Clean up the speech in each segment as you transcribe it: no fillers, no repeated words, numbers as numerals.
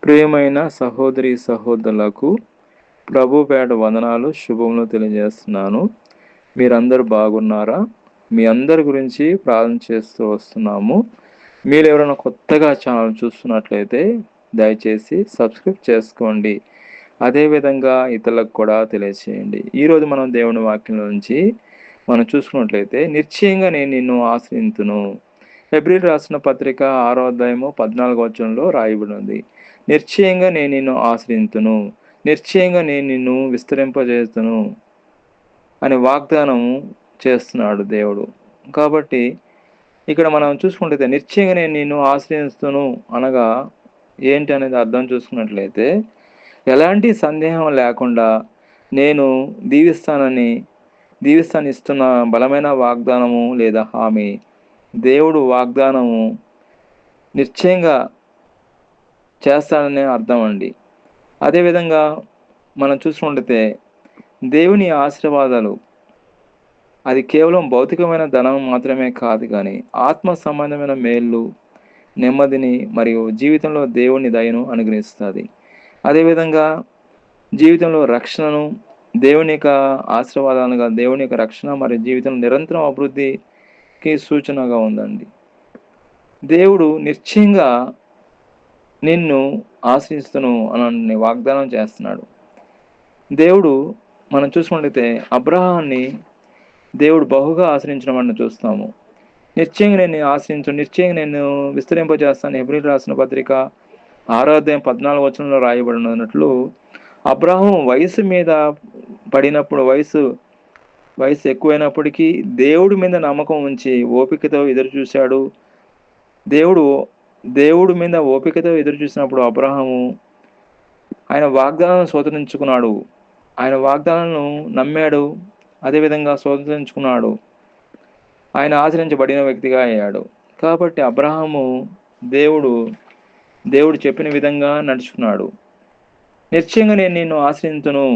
ప్రియమైన సహోదరి సహోదరులకు ప్రభు పేట వందనాలు శుభములు తెలియజేస్తున్నాను. మీరందరూ బాగున్నారా? మీ అందరి గురించి ప్రార్థన చేస్తూ వస్తున్నాము. మీరు ఎవరైనా కొత్తగా ఛానల్ చూస్తున్నట్లయితే దయచేసి సబ్స్క్రైబ్ చేసుకోండి. అదేవిధంగా ఇతరులకు కూడా తెలియచేయండి. ఈరోజు మనం దేవుని వాక్యం నుంచి మనం చూసుకున్నట్లయితే నిశ్చయంగా నేను నిన్ను ఆశ్రయింతును. హెబ్రీయులకు రాసిన పత్రిక 6వ అధ్యాయము 14వ వచనంలో రాయబడినది. నిశ్చయంగా నేను నిన్ను ఆశ్రయింతును, నిశ్చయంగా నేను నిన్ను విస్తరింపజేస్తును అని వాగ్దానం చేస్తున్నాడు దేవుడు. కాబట్టి ఇక్కడ మనం చూసుకుంటే నిశ్చయంగా నేను నిన్ను ఆశ్రయిస్తును అనగా ఏంటి అనేది అర్థం చూసుకున్నట్లయితే, ఎలాంటి సందేహం లేకుండా నేను దీవిస్తాను ఇస్తున్న బలమైన వాగ్దానము లేదా హామీ. దేవుడు వాగ్దానము నిశ్చయంగా చేస్తాడనే అర్థం అండి. అదేవిధంగా మనం చూసుకుంటే దేవుని ఆశీర్వాదాలు అది కేవలం భౌతికమైన ధనం మాత్రమే కాదు, కానీ ఆత్మ సంబంధమైన మేళ్ళు, నెమ్మదిని మరియు జీవితంలో దేవుని దయను అనుగ్రహిస్తుంది. అదేవిధంగా జీవితంలో రక్షణను, దేవుని యొక్క ఆశీర్వాదాలుగా దేవుని యొక్క రక్షణ మరియు జీవితంలో నిరంతరం అభివృద్ధికి సూచనగా ఉందండి. దేవుడు నిశ్చయంగా నిన్ను ఆశ్రయిస్తును అని వాగ్దానం చేస్తున్నాడు. దేవుడు మనం చూసుకుంటే అబ్రహాన్ని దేవుడు బహుగా ఆశ్రయించడం మనం చూస్తాము. నిశ్చయంగా నేను ఆశ్రయించు, నిశ్చయంగా నేను విస్తరింపజేస్తాను. హెబ్రీయులకు రాసిన పత్రిక 6వ అధ్యాయం 14వ వచనంలో రాయబడినట్లు అబ్రహాము వయసు మీద పడినప్పుడు వయసు ఎక్కువైనప్పటికీ దేవుడి మీద నమ్మకం ఉంచి ఓపికతో ఎదురు చూశాడు. దేవుడు మీద ఓపికతో ఎదురు చూసినప్పుడు అబ్రహాము ఆయన వాగ్దానాలను స్వీకరించుకున్నాడు. ఆయన వాగ్దానాలను నమ్మాడు, అదేవిధంగా స్వీకరించుకున్నాడు. ఆయన ఆచరించబడిన వ్యక్తిగా అయ్యాడు. కాబట్టి అబ్రహాము దేవుడు చెప్పిన విధంగా నడుచుకున్నాడు. నిశ్చయంగా నేను నిన్ను ఆశ్రయించును.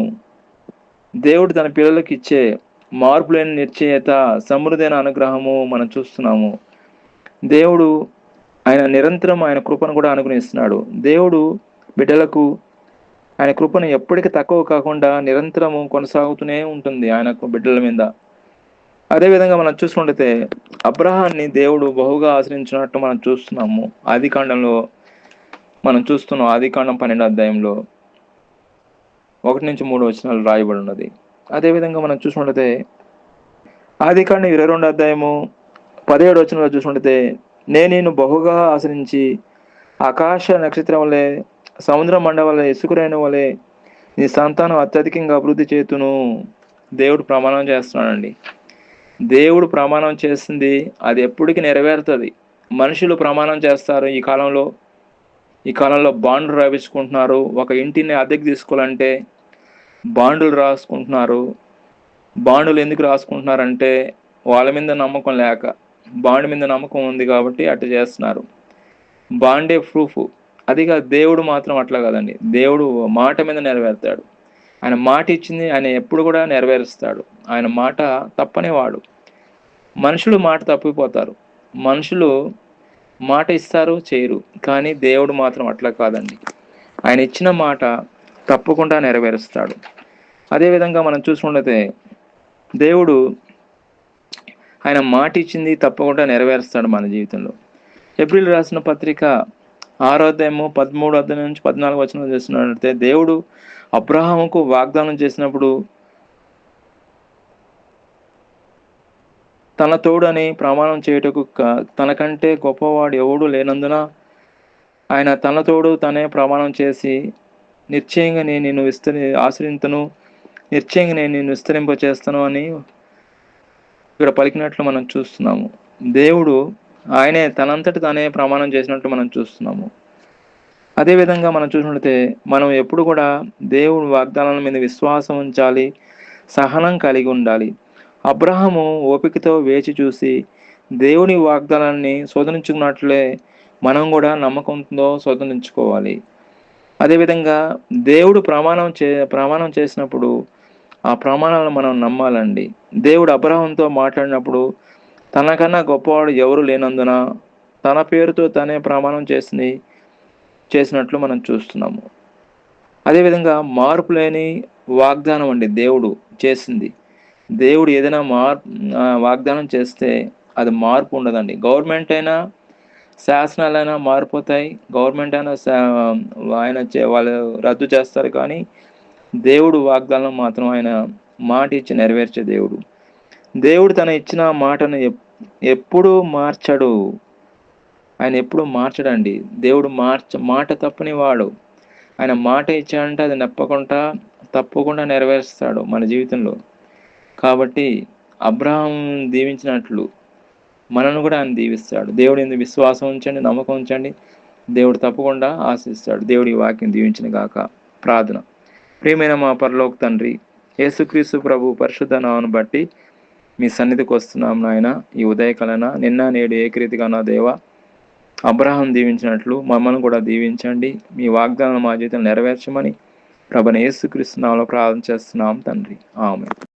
దేవుడు తన పిల్లలకు ఇచ్చే మార్పులేని నిశ్చయత, సమృద్ధైన అనుగ్రహము మనం చూస్తున్నాము. దేవుడు ఆయన నిరంతరం ఆయన కృపను కూడా అనుగ్రహిస్తున్నాడు. దేవుడు బిడ్డలకు ఆయన కృపను ఎప్పటికీ తక్కువ కాకుండా నిరంతరము కొనసాగుతూనే ఉంటుంది ఆయన బిడ్డల మీద. అదేవిధంగా మనం చూసుకుంటే అబ్రహాన్ని దేవుడు బహుగా ఆశ్రయించినట్టు మనం చూస్తున్నాము. ఆదికాండంలో మనం చూస్తున్నాం. ఆదికాండం 12వ అధ్యాయంలో 1-3 వచనాలు రాయబడి ఉన్నది. అదేవిధంగా మనం చూసుకుంటే ఆదికాండం 22వ అధ్యాయము 17వ వచనంలో చూసుకుంటే నేను నిన్ను బహుగా ఆశ్రయించి ఆకాశ నక్షత్రం వలె, సముద్ర మండలం వలె, ఇసుకురైన వలె నీ సంతానం అత్యధికంగా అభివృద్ధి చేతును. దేవుడు ప్రమాణం చేస్తున్నాడండి. దేవుడు ప్రమాణం చేసింది అది ఎప్పటికీ నెరవేరుతుంది. మనుషులు ప్రమాణం చేస్తారు. ఈ కాలంలో బాండ్లు రాయించుకుంటున్నారు. ఒక ఇంటిని అద్దెకు తీసుకోవాలంటే బాండులు రాసుకుంటున్నారు. బాండులు ఎందుకు రాసుకుంటున్నారంటే వాళ్ళ మీద నమ్మకం లేక, బాండ్ మీద నమ్మకం ఉంది కాబట్టి అట్లా చేస్తున్నారు. బాండే ప్రూఫ్. అదిగా దేవుడు మాత్రం అట్లా కదండి. దేవుడు మాట మీద నెరవేరుతాడు. ఆయన మాట ఇచ్చింది ఆయన ఎప్పుడు కూడా నెరవేరుస్తాడు. ఆయన మాట తప్పనేవాడు. మనుషులు మాట తప్పిపోతారు. మనుషులు మాట ఇస్తారు, చేయరు. కానీ దేవుడు మాత్రం అట్లా కాదండి. ఆయన ఇచ్చిన మాట తప్పకుండా నెరవేరుస్తాడు. అదేవిధంగా మనం చూసుకుంటే దేవుడు ఆయన మాట ఇచ్చింది తప్పకుండా నెరవేరుస్తాడు మన జీవితంలో. హెబ్రీయులకు రాసిన పత్రిక 6వ అధ్యాయము 13వ అధ్యాయం నుంచి 14వ వచనం చేస్తున్నట్లయితే దేవుడు అబ్రహాముకు వాగ్దానం చేసినప్పుడు తన తోడని ప్రమాణం చేయుటకు తనకంటే గొప్పవాడు ఎవడు లేనందున ఆయన తన తోడు తనే ప్రమాణం చేసి నిశ్చయంగా నేను నిన్ను ఆశ్రయింతును, నిశ్చయంగా నేను నిన్ను విస్తరింపచేస్తాను అని ఇక్కడ పలికినట్లు మనం చూస్తున్నాము. దేవుడు ఆయనే తనంతటి తానే ప్రమాణం చేసినట్లు మనం చూస్తున్నాము. అదేవిధంగా మనం చూసినట్లయితే మనం ఎప్పుడు కూడా దేవుడు వాగ్దానాల మీద విశ్వాసం ఉంచాలి, సహనం కలిగి ఉండాలి. అబ్రహాము ఓపికతో వేచి చూసి దేవుని వాగ్దానాన్ని శోధనించుకున్నట్లే మనం కూడా నమ్మకంతో శోధనించుకోవాలి. అదేవిధంగా దేవుడు ప్రమాణం చేసినప్పుడు ఆ ప్రమాణాలను మనం నమ్మాలండి. దేవుడు అబ్రహాముతో మాట్లాడినప్పుడు తనకన్నా గొప్పవాడు ఎవరు లేనందున తన పేరుతో తనే ప్రమాణం చేసినట్లు మనం చూస్తున్నాము. అదేవిధంగా మార్పు లేని వాగ్దానం అండి దేవుడు చేసింది. దేవుడు ఏదైనా వాగ్దానం చేస్తే అది మార్పు ఉండదండి. గవర్నమెంట్ అయినా, శాసనాలైనా మారిపోతాయి. గవర్నమెంట్ అయినా వాళ్ళు రద్దు చేస్తారు కానీ, దేవుడు వాగ్దానం మాత్రం ఆయన మాట ఇచ్చి నెరవేర్చే దేవుడు. దేవుడు తన ఇచ్చిన మాటను ఎప్పుడూ మార్చడు. ఆయన ఎప్పుడూ మార్చడండి. దేవుడు మాట తప్పని వాడు. ఆయన మాట ఇచ్చాడంటే అది తప్పకుండా నెరవేరుస్తాడు మన జీవితంలో. కాబట్టి అబ్రాహాం దీవించినట్లు మనను కూడా ఆయన దీవిస్తాడు. దేవుడి యందు విశ్వాసం ఉంచండి, నమ్మకం ఉంచండి. దేవుడు తప్పకుండా ఆశీస్తాడు. దేవుడి ఈ వాక్యం దీవించిన గాక. ప్రార్థన. ప్రియమైన మా పరలోక తండ్రి, యేసుక్రీస్తు ప్రభు పరిశుద్ధ నామమును బట్టి మీ సన్నిధికి వస్తున్నాం నాయన. ఈ ఉదయకాలన నిన్న నేడు ఏకరీతిగా నా దేవా, అబ్రాహాం దీవించినట్లు మమ్మల్ని కూడా దీవించండి. మీ వాగ్దానం మా జీవితం నెరవేర్చమని ప్రభువైన యేసుక్రీస్తు నామములో ప్రార్థన చేస్తున్నాం తండ్రి. ఆమేన్.